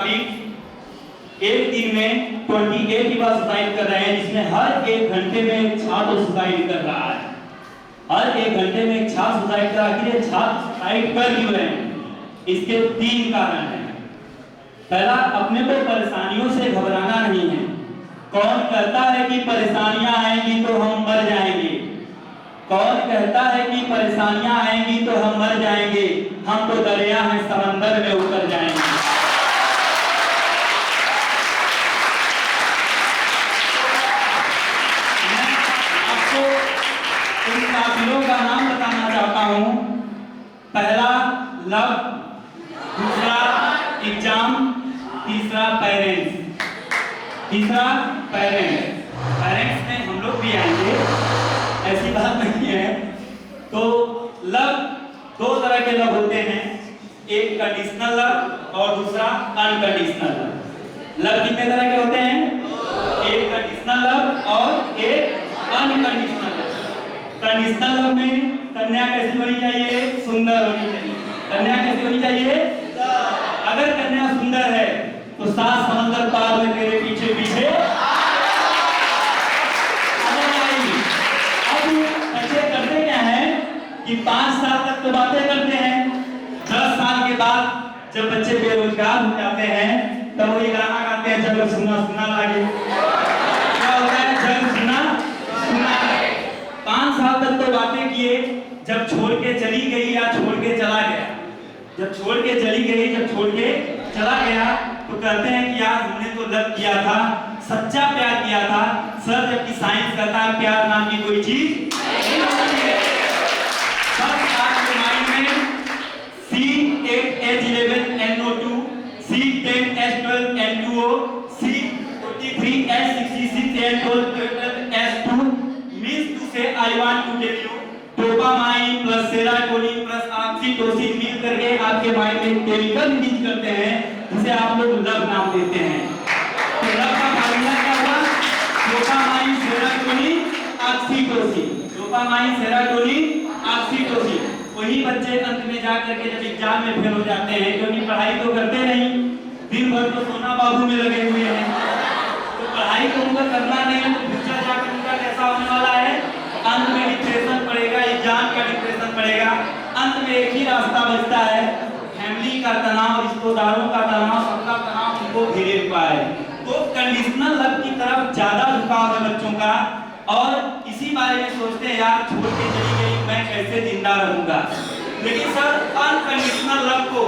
एक दिन में 28 युवा सुसाइड कर रहे हैं, जिसमें हर एक घंटे में एक छात्र सुसाइड कर रहा है। हर एक घंटे में एक छात्र सुसाइड कर रहा है। आखिर छात्र सुसाइड कर क्यों रहे हैं? इसके 3 कारण हैं। पहला, अपने को परेशानियों से घबराना नहीं है। कौन कहता है कि परेशानियां आएंगी तो हम मर जाएंगे? कौन कहता है कि परेशानियां आएंगी तो हम मर जाएंगे? हम तो दरिया हैं, समंदर में उतर जाएंगे। इन काबिलों का नाम बताना चाहता हूं। पहला लव, दूसरा एग्जाम, तीसरा पेरेंट्स। पेरेंट्स में हम लोग भी आएंगे, ऐसी बात नहीं है। तो लव, 2 तरह के लव होते हैं, एक कंडीशनल लव और दूसरा अनकंडीशनल लव। लव कितने तरह के होते हैं? एक कंडीशनल लव और एक अनकंडीशनल लव। कंडीशनल लव में कन्या कैसी होनी चाहिए? सुंदर होनी चाहिए। कन्या कैसी होनी चाहिए? अगर कन्या सुंदर है तो 7 समंदर पार में तेरे पीछे पीछे अब बच्चे करते क्या है कि 5 साल तक तो बातें करते हैं, 10 साल के बाद जब बच्चे बेरोजगार हो जाते हैं तब वो ये गाना गाते हैं, जब सुना सुना लागे। क्या होता है? जब सुना सुना लागे। 5 साल तक तो बातें किए, जब छोड़ के चली गई या छोड़ के चला गया, जब छोड़ के चली गई, जब छोड़ के चला गया, तो कहते हैं कि यार हमने तो लव किया था, सच्चा प्यार किया था। सर, जबकि साइंस कहता है प्यार नाम की कोई चीज नहीं होती है। सब आपके माइंड में C8H11NO2, C10H12N2O, C43H66N12S2 means to say I want to tell you dopamine plus serotonin plus oxytocin मिल करके आपके माइंड में केमिकल रिलीज करते हैं, जिसे आप लोग लव नाम देते हैं। तो लव का फार्मूला क्या हुआ? Dopamine serotonin oxytocin, dopamine serotonin oxytocin. वही बच्चे अंत में जाकर के जब एग्जाम में फेल हो जाते हैं, क्योंकि पढ़ाई तो करते नहीं, दिन भर तो सोना बाबू में लगे हुए हैं। तो पढ़ाई तो उनका करना नहीं है, तो फ्यूचर जाकर उनका कैसा होने वाला है? अंत में डिप्रेशन पड़ेगा, एग्जाम का डिप्रेशन पड़ेगा। अंत में एक ही रास्ता बचता है, फैमिली का तनाव, रिश्तेदारों का तनाव, सबका तनाव उनको घेरे हुआ है। तो कंडीशनल लव की तरफ ज्यादा झुकाव है बच्चों का, और इसी बारे में सोचते हैं यार छोड़ के चली गई, मैं कैसे जिंदा रहूंगा। लेकिन सर, अनकंडीशनल लव को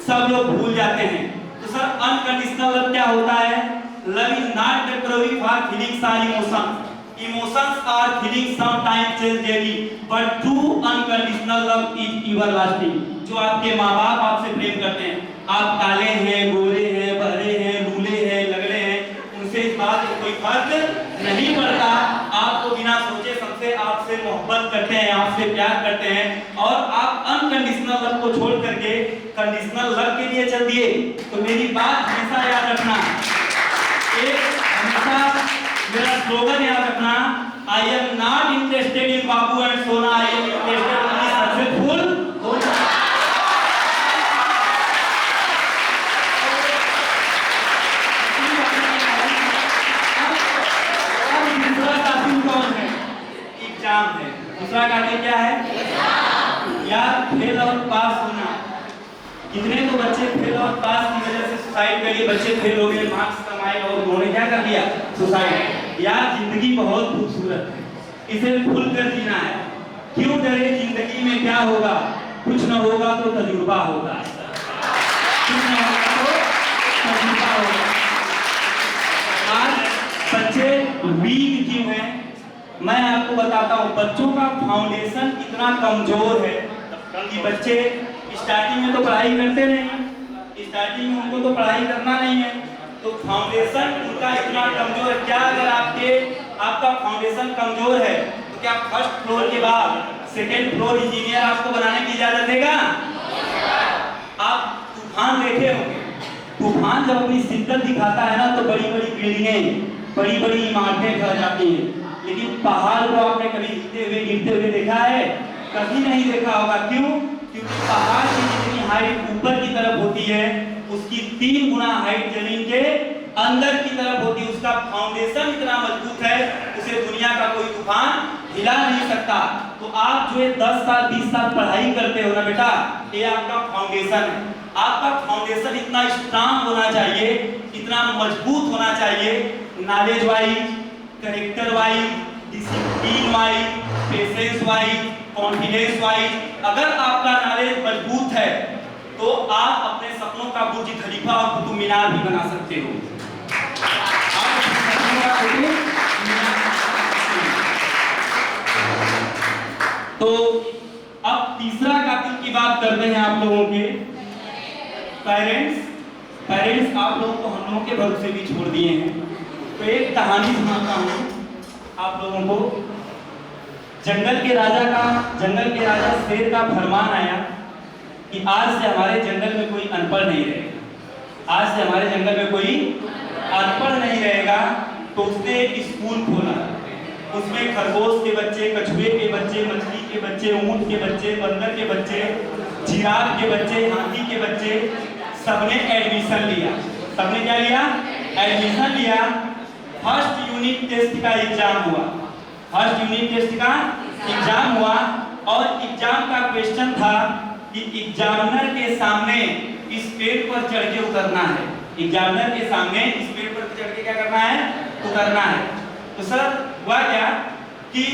सब लोग भूल जाते हैं। तो सर, अनकंडीशनल लव क्या होता है? Love is not temporary for feelings और emotions. Emotions are feelings sometimes change daily, but true unconditional love is everlasting. जो आपके माँ बाप आपसे प्रेम करते हैं, आप काले हैं, गोरे हैं, बहरे हैं, लूले हैं, लगड़े हैं, उनसे इस बात में कोई फर्क नहीं पड़ता। आपको बिना सोचे समझे आपसे मोहब्बत करते हैं, आपसे प्यार करते हैं, और आप अनकंडीशनल लव को छोड़ करके कंडीशनल लव के लिए चल दिए। तो मेरी बात हमेशा याद रखना, हमेशा मेरा स्लोगन याद रखना, I am not interested in बाबू एंड सोना, I am interested in successful होना। दूसरा कातिल कौन है? एग्जाम है। दूसरा कातिल क्या है? यार, फेल और पास होना। कितने तो बच्चे फेल और पास की वजह से सुसाइड करिए, बच्चे फेल हो गए, मार्क्स कमाए और उन्होंने क्या कर दिया? सुसाइड। यार, जिंदगी बहुत खूबसूरत है, इसे खुलकर जीना है। क्यों डरे? जिंदगी में क्या होगा? कुछ न होगा तो तजुर्बा होगा, कुछ न होगा तो तजुर्बा होगा। आज बच्चे वीक क्यों हैं? मैं आपको बताता हूँ। बच्चों का फाउंडेशन इतना कमजोर है कि बच्चे स्टार्टिंग में तो पढ़ाई करते नहीं, स्टार्टिंग में उनको तो पढ़ाई करना नहीं है, तो फाउंडेशन उनका इतना कमजोर है। क्या अगर आपका फाउंडेशन कमजोर है तो क्या फर्स्ट फ्लोर के बाद सेकेंड फ्लोर इंजीनियर आपको बनाने की इजाजत देगा? आप तूफान देखे होंगे, तूफान जब अपनी शिद्दत दिखाता है ना तो बड़ी बड़ी बिल्डिंगें, बड़ी बड़ी इमारतें ढह जाती हैं। लेकिन पहाड़ को आपने कभी गिरते हुए देखा है? कभी नहीं देखा होगा। क्यों? क्योंकि पहाड़ की जितनी हाइट ऊपर की तरफ होती है, उस उसकी 3 गुना हाइट जमीन के अंदर की तरफ होती है। उसका फाउंडेशन इतना मजबूत है, उसे दुनिया का कोई तूफान हिला नहीं सकता। तो आप जो 10 साल 20 साल पढ़ाई करते हो ना बेटा, ये आपका फाउंडेशन है। आपका फाउंडेशन इतना स्ट्रांग होना चाहिए, इतना मजबूत होना चाहिए, knowledge wise, character wise, discipline wise, patience wise, confidence wise. अगर आपका नॉलेज मजबूत है तो आप अपने सपनों का बुर्ज खलीफा और कुतुब मीनार भी बना सकते हो। तो अब तीसरा कातिल की बात करते हैं आप लोगों के पेरेंट्स। पेरेंट्स आप लोगों को हम लोगों के भरोसे भी छोड़ दिए हैं। तो एक कहानी सुनाता हूँ आप लोगों को। जंगल के राजा शेर का फरमान आया कि आज से हमारे जंगल में कोई अनपढ़ नहीं रहेगा। आज से हमारे जंगल में कोई अनपढ़ नहीं रहेगा। तो उसने एक स्कूल खोला। उसमें खरगोश के बच्चे, कछुए के बच्चे, मछली के बच्चे, ऊंट के बच्चे, बंदर के बच्चे, जिराफ के बच्चे, हाथी के बच्चे, सबने एडमिशन लिया। सबने क्या लिया? एडमिशन लिया। फर्स्ट यूनिट टेस्ट का एग्जाम हुआ। फर्स्ट यूनिट टेस्ट का एग्जाम हुआ और एग्जाम का क्वेश्चन था कि एग्जामिनर के सामने इस पेड़ पर चढ़ के उतरना है। एग्जामिनर के सामने इस पेड़ पर चढ़ के क्या करना है? उतरना है। तो सर हुआ क्या कि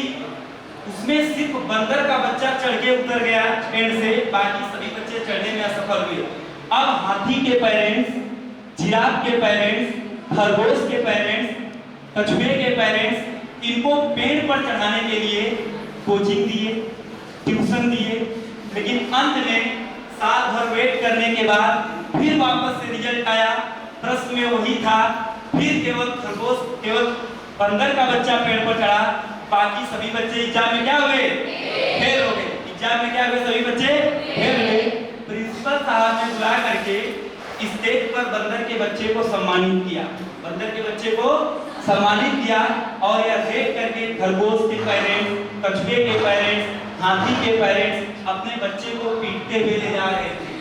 उसमें सिर्फ बंदर का बच्चा चढ़ के उतर गया पेड़ से, बाकी सभी बच्चे चढ़ने में असफल हुए। अब हाथी के पेरेंट्स, जिराफ के पेरेंट्स, खरगोश के पेरेंट्स, कछुए के पेरेंट्स इनको पेड़ पर चढ़ाने के लिए कोचिंग दिए, ट्यूशन दिए, लेकिन अंत में साल भर वेट करने के बाद फिर वापस से रिजल्ट आया। प्रश्न में वही था, फिर केवल बंदर का बच्चा पेड़ पर चढ़ा, बाकी सभी बच्चे एग्जाम में क्या हुए? फेल हो गए। एग्जाम में क्या हुए? सभी बच्चे फेल हुए। प्रिंसिपल साहब ने बुला करके स्टेज पर बंदर के बच्चे को सम्मानित किया। बंदर के बच्चे को सम्मानित किया और यह देख करके खरगोश के पेरेंट्स, कछुए के पेरेंट्स, हाथी के पेरेंट्स अपने बच्चे को पीटते हुए ले जा रहे थे।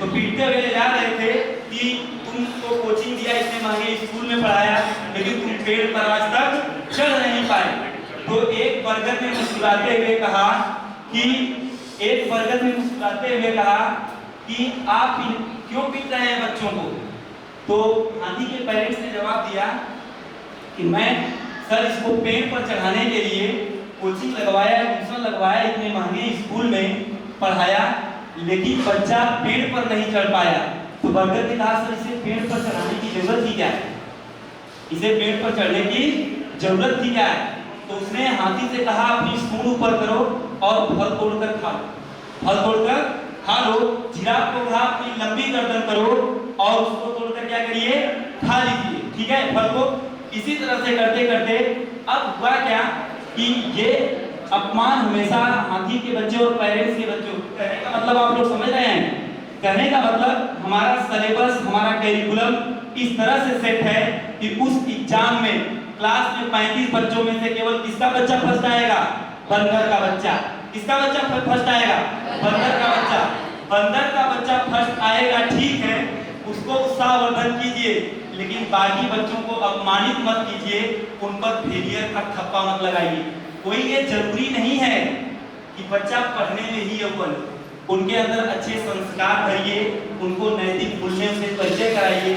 तो पीटते हुए ले जा रहे थे कि तुमको कोचिंग दिया, इतने महंगे स्कूल में पढ़ाया, लेकिन तुम पेड़ पर आज तक चढ़ नहीं पाए। तो एक बरगद ने मुस्कुराते हुए कहा कि आप क्यों पीट रहे हैं बच्चों को? तो हाथी के पेरेंट्स ने जवाब दिया कि मैं सर इसको पेड़ पर चढ़ाने के लिए कोचिंग लगवाया, ट्यूशन लगवाया, इतने महंगे स्कूल में पढ़ाया, लेकिन बच्चा पेड़ पर नहीं चढ़ पाया। तो बरगद ने कहा सर इसे पेड़ पर चढ़ाने की जरूरत ही क्या है? इसे पेड़ पर चढ़ने की जरूरत ही क्या है? तो उसने हाथी से कहा अपनी सूंड ऊपर करो और फल तोड़कर खा लो। फल तोड़कर खा लो। जिराफ को कहा अपनी लंबी गर्दन करो और उसको तोड़कर क्या करिए? खा लीजिए। ठीक है, फल को इसी तरह से करते करते अब हुआ क्या कि ये अपमान हमेशा हाथी के बच्चे और पेरेंट्स के बच्चों। कहने का मतलब आप लोग समझ रहे हैं? कहने का मतलब हमारा सिलेबस, हमारा कैरिकुलम इस तरह से सेट है कि उस एग्जाम में क्लास में 35 बच्चों में से केवल किसका बच्चा फर्स्ट आएगा? बंदर का बच्चा। किसका बच्चा फर्स्ट आएगा? बंदर का बच्चा। बंदर का बच्चा फर्स्ट आएगा, ठीक है, उसको उत्साहवर्धन कीजिए, लेकिन बाकी बच्चों को अपमानित मत कीजिए, उन पर फेलियर का ठप्पा मत लगाइए। कोई ये जरूरी नहीं है कि बच्चा पढ़ने में ही अव्वल। उनके अंदर अच्छे संस्कार भरिए, उनको नैतिक मूल्यों से परिचय कराइए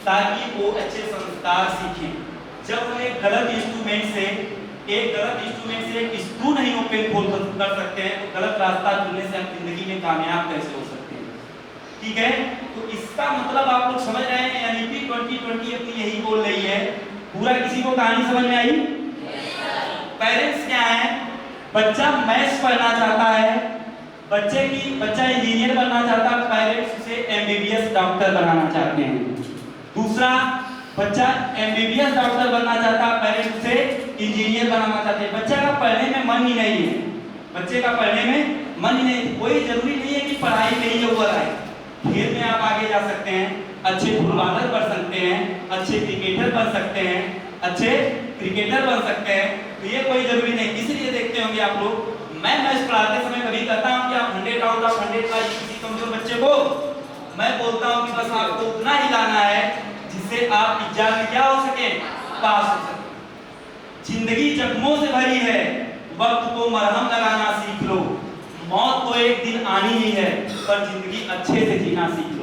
ताकि वो अच्छे संस्कार सीखें। जब हम एक गलत इंस्ट्रूमेंट से एक स्क्रू नहीं ओपन खोल कर सकते हैं, तो गलत रास्ता चुनने से हम जिंदगी में कामयाब कैसे हो सकते हैं? ठीक है, तो इसका मतलब आप लोग समझ रहे हैं। यानी कि 2020 अपनी यही बोल रही है। पूरा किसी को कहानी समझ में आई? पेरेंट्स क्या है? बच्चा मैथ्स पढ़ना चाहता है, बच्चा इंजीनियर बनना चाहता है, पेरेंट्स उसे एमबीबीएस डॉक्टर बनाना चाहते हैं। दूसरा, बच्चा एमबीबीएस डॉक्टर बनना चाहता है, पेरेंट्स उसे इंजीनियर बनाना चाहते हैं। बच्चे का पढ़ने में मन ही नहीं है। बच्चे का पढ़ने में मन ही नहीं। कोई जरूरी नहीं है कि पढ़ाई में ही अव्वल आए। खेल में आप आगे जा सकते हैं, अच्छे फुटबॉलर बन सकते हैं, अच्छे क्रिकेटर बन सकते हैं, अच्छे क्रिकेटर बन सकते हैं। तो ये कोई जरूरी नहीं। इसलिए देखते होंगे आप लोग, मैं मैथ्स पढ़ाते समय कभी कहता हूँ कि आप 100 आउट ऑफ 100 का किसी कमजोर बच्चे को मैं बोलता हूँ कि बस आपको उतना ही लाना है जिससे आप एग्जाम में क्या हो सके, पास हो सके। जिंदगी जख्मों से भरी है, वक्त को मरहम लगाना सीख लो। मौत तो एक दिन आनी ही है, पर जिंदगी अच्छे से जीना सीख लो।